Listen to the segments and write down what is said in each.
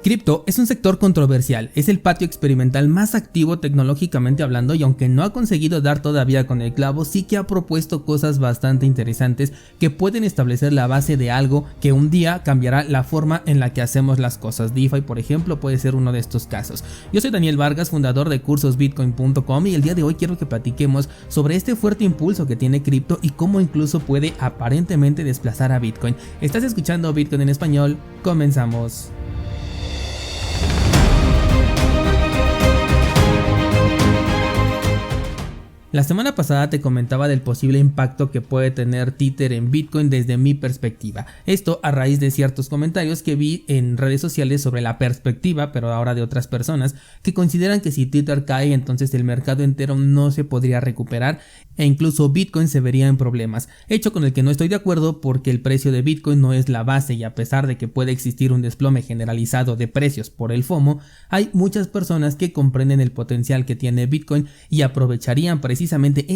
Cripto es un sector controversial, es el patio experimental más activo tecnológicamente hablando y aunque no ha conseguido dar todavía con el clavo, sí que ha propuesto cosas bastante interesantes que pueden establecer la base de algo que un día cambiará la forma en la que hacemos las cosas. DeFi, por ejemplo, puede ser uno de estos casos. Yo soy Daniel Vargas, fundador de cursosbitcoin.com y el día de hoy quiero que platiquemos sobre este fuerte impulso que tiene cripto y cómo incluso puede aparentemente desplazar a Bitcoin. Estás escuchando Bitcoin en español, comenzamos. La semana pasada te comentaba del posible impacto que puede tener Tether en Bitcoin desde mi perspectiva. Esto a raíz de ciertos comentarios que vi en redes sociales sobre la perspectiva, pero ahora de otras personas, que consideran que si Tether cae entonces el mercado entero no se podría recuperar e incluso Bitcoin se vería en problemas. Hecho con el que no estoy de acuerdo porque el precio de Bitcoin no es la base y a pesar de que puede existir un desplome generalizado de precios por el FOMO, hay muchas personas que comprenden el potencial que tiene Bitcoin y aprovecharían precisamente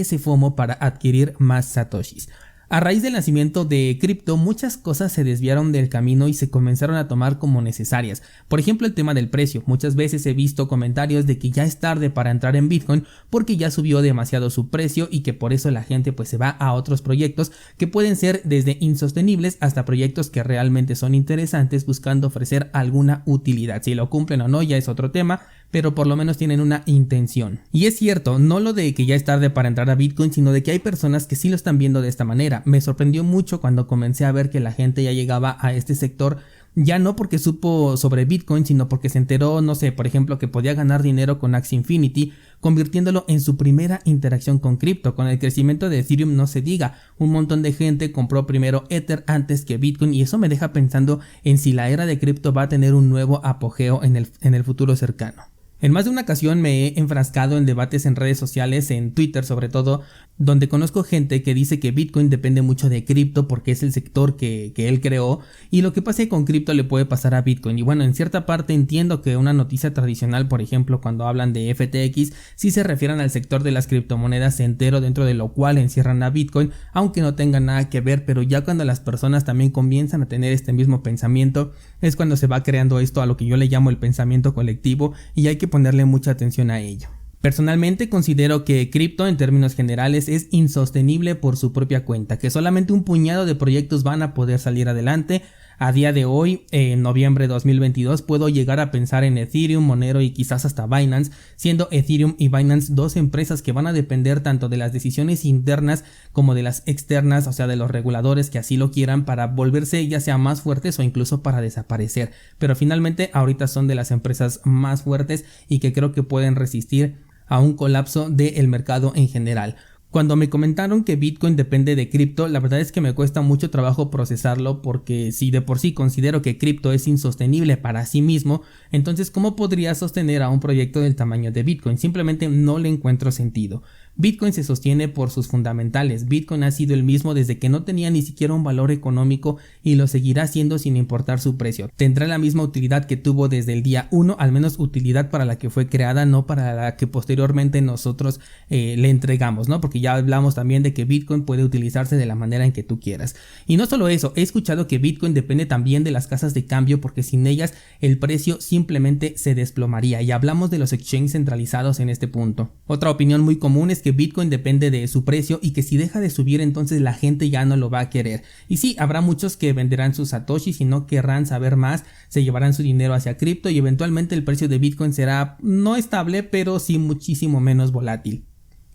ese FOMO para adquirir más satoshis. A raíz del nacimiento de cripto, muchas cosas se desviaron del camino y se comenzaron a tomar como necesarias. Por ejemplo, el tema del precio. Muchas veces he visto comentarios de que ya es tarde para entrar en Bitcoin porque ya subió demasiado su precio y que por eso la gente pues se va a otros proyectos que pueden ser desde insostenibles hasta proyectos que realmente son interesantes buscando ofrecer alguna utilidad. Si lo cumplen o no ya es otro tema, pero por lo menos tienen una intención. Y es cierto, no lo de que ya es tarde para entrar a Bitcoin, sino de que hay personas que sí lo están viendo de esta manera. Me sorprendió mucho cuando comencé a ver que la gente ya llegaba a este sector, ya no porque supo sobre Bitcoin, sino porque se enteró, no sé, por ejemplo, que podía ganar dinero con Axie Infinity, convirtiéndolo en su primera interacción con cripto. Con el crecimiento de Ethereum no se diga, un montón de gente compró primero Ether antes que Bitcoin y eso me deja pensando en si la era de cripto va a tener un nuevo apogeo en el futuro cercano. En más de una ocasión me he enfrascado en debates en redes sociales, en Twitter sobre todo, donde conozco gente que dice que Bitcoin depende mucho de cripto porque es el sector que él creó y lo que pase con cripto le puede pasar a Bitcoin. Y bueno, en cierta parte entiendo que una noticia tradicional, por ejemplo, cuando hablan de FTX, sí se refieren al sector de las criptomonedas entero, dentro de lo cual encierran a Bitcoin, aunque no tenga nada que ver, pero ya cuando las personas también comienzan a tener este mismo pensamiento, es cuando se va creando esto a lo que yo le llamo el pensamiento colectivo y hay que ponerle mucha atención a ello. Personalmente considero que cripto en términos generales es insostenible por su propia cuenta, que solamente un puñado de proyectos van a poder salir adelante. A día de hoy, en noviembre de 2022, puedo llegar a pensar en Ethereum, Monero y quizás hasta Binance, siendo Ethereum y Binance dos empresas que van a depender tanto de las decisiones internas como de las externas, o sea de los reguladores que así lo quieran para volverse ya sea más fuertes o incluso para desaparecer. Pero finalmente ahorita son de las empresas más fuertes y que creo que pueden resistir a un colapso del mercado en general. Cuando me comentaron que Bitcoin depende de cripto, la verdad es que me cuesta mucho trabajo procesarlo porque si de por sí considero que cripto es insostenible para sí mismo, entonces ¿cómo podría sostener a un proyecto del tamaño de Bitcoin? Simplemente no le encuentro sentido. Bitcoin se sostiene por sus fundamentales. Bitcoin ha sido el mismo desde que no tenía ni siquiera un valor económico y lo seguirá haciendo sin importar su precio. Tendrá la misma utilidad que tuvo desde el día 1, al menos utilidad para la que fue creada, no para la que posteriormente nosotros le entregamos, ¿no? Porque ya hablamos también de que Bitcoin puede utilizarse de la manera en que tú quieras. Y no solo eso, he escuchado que Bitcoin depende también de las casas de cambio porque sin ellas el precio simplemente se desplomaría y hablamos de los exchanges centralizados en este punto. Otra opinión muy común es que Bitcoin depende de su precio y que si deja de subir entonces la gente ya no lo va a querer. Y sí, habrá muchos que venderán sus satoshis y no querrán saber más, se llevarán su dinero hacia cripto y eventualmente el precio de Bitcoin será no estable pero sí muchísimo menos volátil.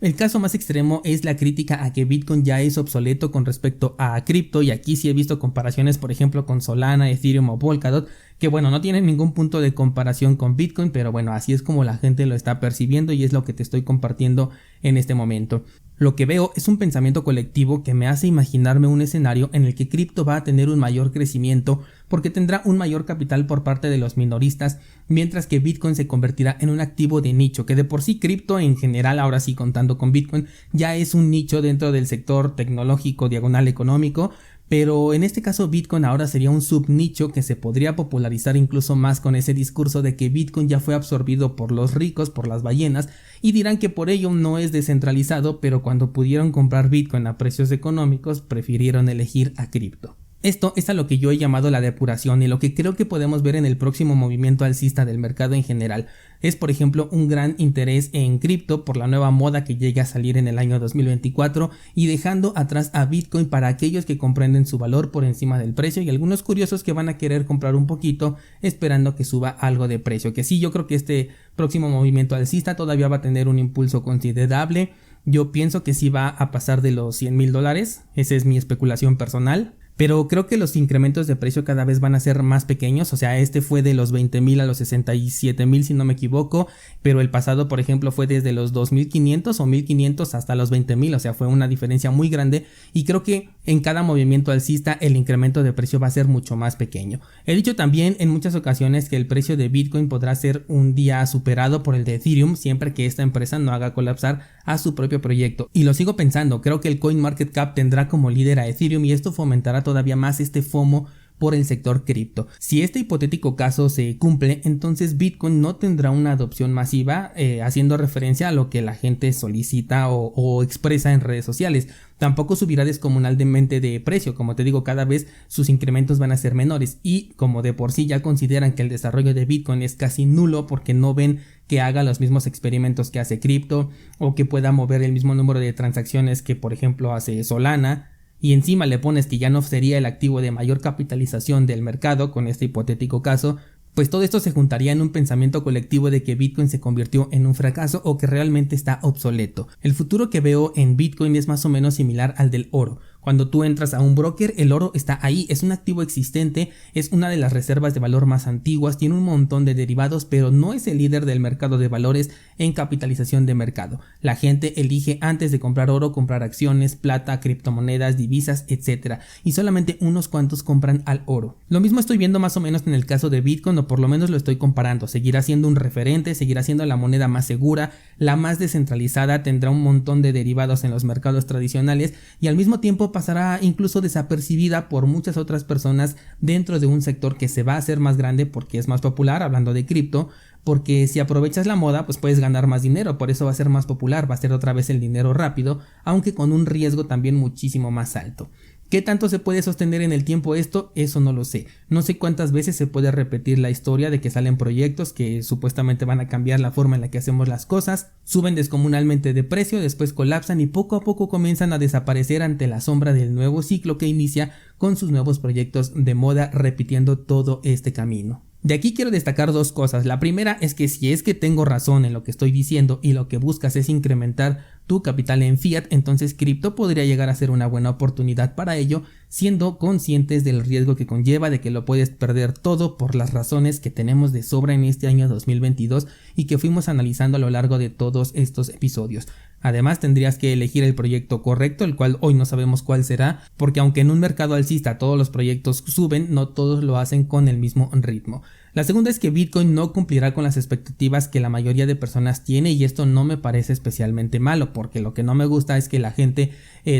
El caso más extremo es la crítica a que Bitcoin ya es obsoleto con respecto a cripto y aquí sí he visto comparaciones por ejemplo con Solana, Ethereum o Polkadot que bueno, no tienen ningún punto de comparación con Bitcoin, pero bueno, así es como la gente lo está percibiendo y es lo que te estoy compartiendo en este momento. Lo que veo es un pensamiento colectivo que me hace imaginarme un escenario en el que cripto va a tener un mayor crecimiento porque tendrá un mayor capital por parte de los minoristas, mientras que Bitcoin se convertirá en un activo de nicho, que de por sí cripto en general, ahora sí contando con Bitcoin, ya es un nicho dentro del sector tecnológico diagonal económico, pero en este caso Bitcoin ahora sería un subnicho que se podría popularizar incluso más con ese discurso de que Bitcoin ya fue absorbido por los ricos, por las ballenas, y dirán que por ello no es descentralizado, pero cuando pudieron comprar Bitcoin a precios económicos prefirieron elegir a cripto. Esto es a lo que yo he llamado la depuración y lo que creo que podemos ver en el próximo movimiento alcista del mercado en general. Es por ejemplo un gran interés en cripto por la nueva moda que llega a salir en el año 2024 y dejando atrás a Bitcoin para aquellos que comprenden su valor por encima del precio y algunos curiosos que van a querer comprar un poquito esperando que suba algo de precio. Que sí, yo creo que este próximo movimiento alcista todavía va a tener un impulso considerable. Yo pienso que sí va a pasar de los $100,000, esa es mi especulación personal. Pero creo que los incrementos de precio cada vez van a ser más pequeños, o sea, este fue de los 20,000 a los 67,000 si no me equivoco, pero el pasado por ejemplo fue desde los 2,500 o 1,500 hasta los 20,000, o sea, fue una diferencia muy grande y creo que en cada movimiento alcista el incremento de precio va a ser mucho más pequeño. He dicho también en muchas ocasiones que el precio de Bitcoin podrá ser un día superado por el de Ethereum siempre que esta empresa no haga colapsar a su propio proyecto, y lo sigo pensando. Creo que el CoinMarketCap tendrá como líder a Ethereum y esto fomentará todavía más este FOMO por el sector cripto. Si este hipotético caso se cumple, entonces Bitcoin no tendrá una adopción masiva, haciendo referencia a lo que la gente solicita o expresa en redes sociales. Tampoco subirá descomunalmente de precio, como te digo, cada vez sus incrementos van a ser menores y como de por sí ya consideran que el desarrollo de Bitcoin es casi nulo porque no ven que haga los mismos experimentos que hace cripto o que pueda mover el mismo número de transacciones que por ejemplo hace Solana, y encima le pones que ya no sería el activo de mayor capitalización del mercado con este hipotético caso, pues todo esto se juntaría en un pensamiento colectivo de que Bitcoin se convirtió en un fracaso o que realmente está obsoleto. El futuro que veo en Bitcoin es más o menos similar al del oro. Cuando tú entras a un broker, el oro está ahí, es un activo existente, es una de las reservas de valor más antiguas, tiene un montón de derivados, pero no es el líder del mercado de valores en capitalización de mercado. La gente elige antes de comprar oro, comprar acciones, plata, criptomonedas, divisas, etc. Y solamente unos cuantos compran al oro. Lo mismo estoy viendo más o menos en el caso de Bitcoin, o por lo menos lo estoy comparando. Seguirá siendo un referente, seguirá siendo la moneda más segura, la más descentralizada, tendrá un montón de derivados en los mercados tradicionales y al mismo tiempo pasará incluso desapercibida por muchas otras personas dentro de un sector que se va a hacer más grande porque es más popular, hablando de cripto, porque si aprovechas la moda pues puedes ganar más dinero, por eso va a ser más popular, va a ser otra vez el dinero rápido, aunque con un riesgo también muchísimo más alto. ¿Qué tanto se puede sostener en el tiempo esto? Eso no lo sé. No sé cuántas veces se puede repetir la historia de que salen proyectos que supuestamente van a cambiar la forma en la que hacemos las cosas, suben descomunalmente de precio, después colapsan y poco a poco comienzan a desaparecer ante la sombra del nuevo ciclo que inicia con sus nuevos proyectos de moda repitiendo todo este camino. De aquí quiero destacar dos cosas. La primera es que si es que tengo razón en lo que estoy diciendo y lo que buscas es incrementar tu capital en fiat, entonces cripto podría llegar a ser una buena oportunidad para ello, siendo conscientes del riesgo que conlleva de que lo puedes perder todo por las razones que tenemos de sobra en este año 2022 y que fuimos analizando a lo largo de todos estos episodios. Además tendrías que elegir el proyecto correcto, el cual hoy no sabemos cuál será, porque aunque en un mercado alcista todos los proyectos suben, no todos lo hacen con el mismo ritmo. La segunda es que Bitcoin no cumplirá con las expectativas que la mayoría de personas tiene y esto no me parece especialmente malo, porque lo que no me gusta es que la gente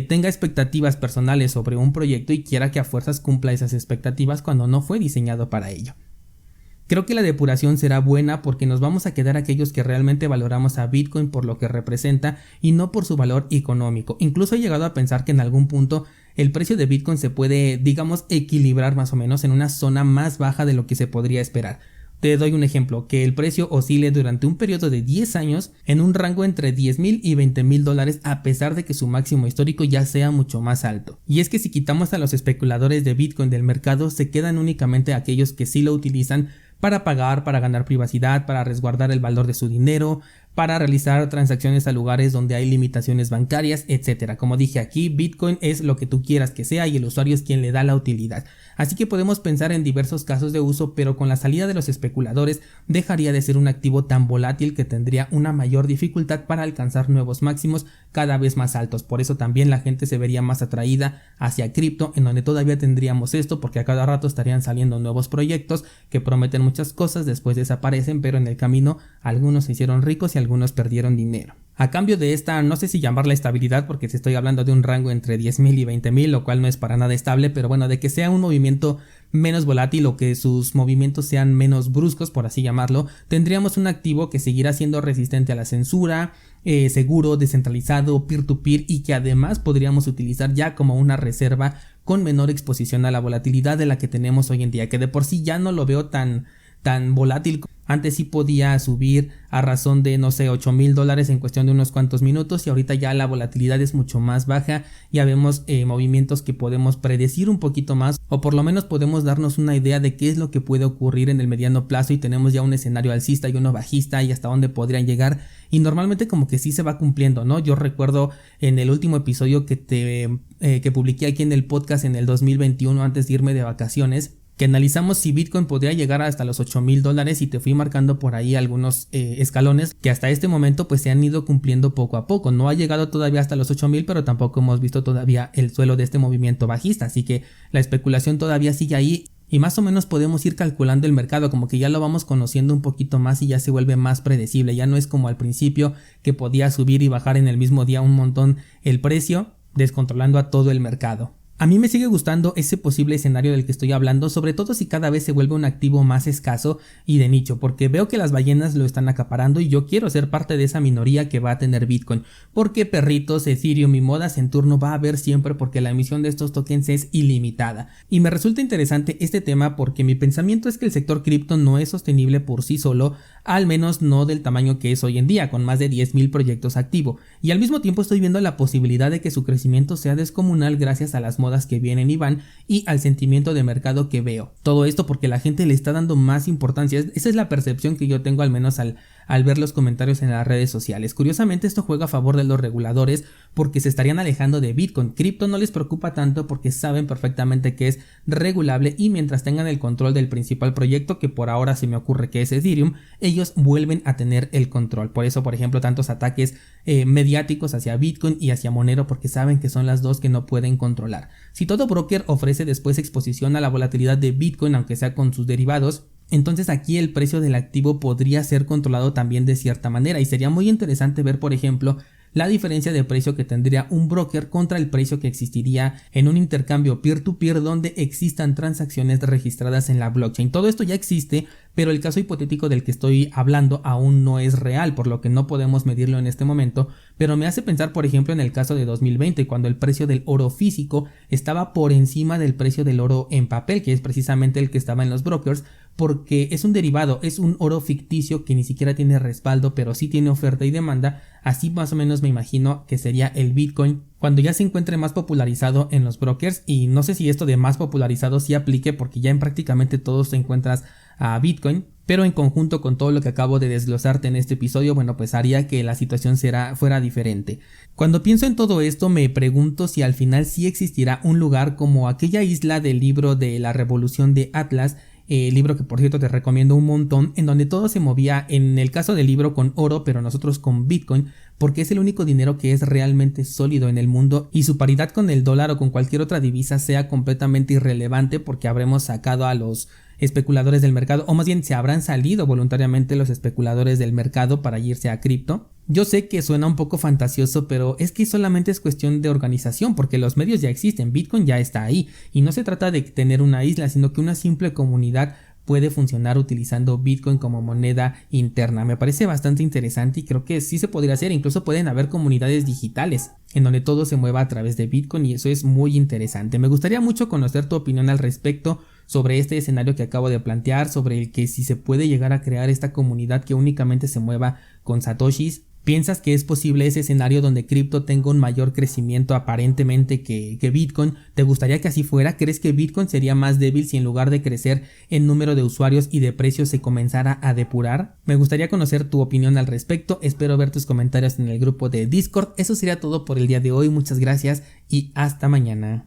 tenga expectativas personales sobre un proyecto y quiera que a fuerzas cumpla esas expectativas cuando no fue diseñado para ello. Creo que la depuración será buena porque nos vamos a quedar aquellos que realmente valoramos a Bitcoin por lo que representa y no por su valor económico. Incluso he llegado a pensar que en algún punto el precio de Bitcoin se puede, digamos, equilibrar más o menos en una zona más baja de lo que se podría esperar. Te doy un ejemplo, que el precio oscile durante un periodo de 10 años en un rango entre $10,000 y $20,000 a pesar de que su máximo histórico ya sea mucho más alto. Y es que si quitamos a los especuladores de Bitcoin del mercado, se quedan únicamente aquellos que sí lo utilizan para pagar, para ganar privacidad, para resguardar el valor de su dinero, para realizar transacciones a lugares donde hay limitaciones bancarias, etc. Como dije aquí, Bitcoin es lo que tú quieras que sea y el usuario es quien le da la utilidad. Así que podemos pensar en diversos casos de uso, pero con la salida de los especuladores dejaría de ser un activo tan volátil que tendría una mayor dificultad para alcanzar nuevos máximos cada vez más altos. Por eso también la gente se vería más atraída hacia cripto, en donde todavía tendríamos esto, porque a cada rato estarían saliendo nuevos proyectos que prometen muchas cosas, después desaparecen, pero en el camino algunos se hicieron ricos y algunos perdieron dinero. A cambio de esta, no sé si llamarla estabilidad porque se estoy hablando de un rango entre 10,000 y 20,000, lo cual no es para nada estable, pero bueno, de que sea un movimiento menos volátil o que sus movimientos sean menos bruscos, por así llamarlo, tendríamos un activo que seguirá siendo resistente a la censura, seguro, descentralizado, peer-to-peer y que además podríamos utilizar ya como una reserva con menor exposición a la volatilidad de la que tenemos hoy en día, que de por sí ya no lo veo tan volátil. Antes sí podía subir a razón de, no sé, $8,000 en cuestión de unos cuantos minutos y ahorita ya la volatilidad es mucho más baja. Ya vemos movimientos que podemos predecir un poquito más o por lo menos podemos darnos una idea de qué es lo que puede ocurrir en el mediano plazo y tenemos ya un escenario alcista y uno bajista y hasta dónde podrían llegar y normalmente como que sí se va cumpliendo, ¿no? Yo recuerdo en el último episodio que publiqué aquí en el podcast en el 2021 antes de irme de vacaciones, que analizamos si Bitcoin podría llegar hasta los $8,000 y te fui marcando por ahí algunos escalones que hasta este momento pues se han ido cumpliendo poco a poco. No ha llegado todavía hasta los 8,000, pero tampoco hemos visto todavía el suelo de este movimiento bajista, así que la especulación todavía sigue ahí y más o menos podemos ir calculando el mercado, como que ya lo vamos conociendo un poquito más y ya se vuelve más predecible. Ya no es como al principio que podía subir y bajar en el mismo día un montón el precio, descontrolando a todo el mercado. A mí me sigue gustando ese posible escenario del que estoy hablando, sobre todo si cada vez se vuelve un activo más escaso y de nicho, porque veo que las ballenas lo están acaparando y yo quiero ser parte de esa minoría que va a tener Bitcoin, porque perritos, Ethereum y modas en turno va a haber siempre porque la emisión de estos tokens es ilimitada. Y me resulta interesante este tema porque mi pensamiento es que el sector cripto no es sostenible por sí solo, al menos no del tamaño que es hoy en día, con más de 10,000 proyectos activos, y al mismo tiempo estoy viendo la posibilidad de que su crecimiento sea descomunal gracias a las modas que vienen y van y al sentimiento de mercado que veo. Todo esto porque la gente le está dando más importancia. Esa es la percepción que yo tengo, al menos al ver los comentarios en las redes sociales. Curiosamente esto juega a favor de los reguladores porque se estarían alejando de Bitcoin. Cripto no les preocupa tanto porque saben perfectamente que es regulable y mientras tengan el control del principal proyecto, que por ahora se me ocurre que es Ethereum, ellos vuelven a tener el control. Por eso, por ejemplo, tantos ataques mediáticos hacia Bitcoin y hacia Monero, porque saben que son las dos que no pueden controlar. Si todo broker ofrece después exposición a la volatilidad de Bitcoin, aunque sea con sus derivados, entonces aquí el precio del activo podría ser controlado también de cierta manera y sería muy interesante ver, por ejemplo, la diferencia de precio que tendría un broker contra el precio que existiría en un intercambio peer-to-peer donde existan transacciones registradas en la blockchain. Todo esto ya existe, pero el caso hipotético del que estoy hablando aún no es real, por lo que no podemos medirlo en este momento, pero me hace pensar, por ejemplo, en el caso de 2020, cuando el precio del oro físico estaba por encima del precio del oro en papel, que es precisamente el que estaba en los brokers, porque es un derivado, es un oro ficticio que ni siquiera tiene respaldo, pero sí tiene oferta y demanda. Así más o menos me imagino que sería el Bitcoin cuando ya se encuentre más popularizado en los brokers, y no sé si esto de más popularizado sí aplique porque ya en prácticamente todos te encuentras a Bitcoin, pero en conjunto con todo lo que acabo de desglosarte en este episodio, bueno, pues haría que la situación fuera diferente. Cuando pienso en todo esto me pregunto si al final sí existirá un lugar como aquella isla del libro de la revolución de Atlas, libro que por cierto te recomiendo un montón, en donde todo se movía, en el caso del libro, con oro, pero nosotros con Bitcoin, porque es el único dinero que es realmente sólido en el mundo y su paridad con el dólar o con cualquier otra divisa sea completamente irrelevante porque habremos sacado a los especuladores del mercado, o más bien se habrán salido voluntariamente los especuladores del mercado para irse a cripto. Yo sé que suena un poco fantasioso, pero es que solamente es cuestión de organización, porque los medios ya existen, Bitcoin ya está ahí, y no se trata de tener una isla, sino que una simple comunidad puede funcionar utilizando Bitcoin como moneda interna. Me parece bastante interesante y creo que sí se podría hacer. Incluso pueden haber comunidades digitales en donde todo se mueva a través de Bitcoin y eso es muy interesante. Me gustaría mucho conocer tu opinión al respecto sobre este escenario que acabo de plantear, sobre el que si se puede llegar a crear esta comunidad que únicamente se mueva con satoshis. ¿Piensas que es posible ese escenario donde cripto tenga un mayor crecimiento aparentemente que Bitcoin? ¿Te gustaría que así fuera? ¿Crees que Bitcoin sería más débil si en lugar de crecer en número de usuarios y de precios se comenzara a depurar? Me gustaría conocer tu opinión al respecto, espero ver tus comentarios en el grupo de Discord. Eso sería todo por el día de hoy, muchas gracias y hasta mañana.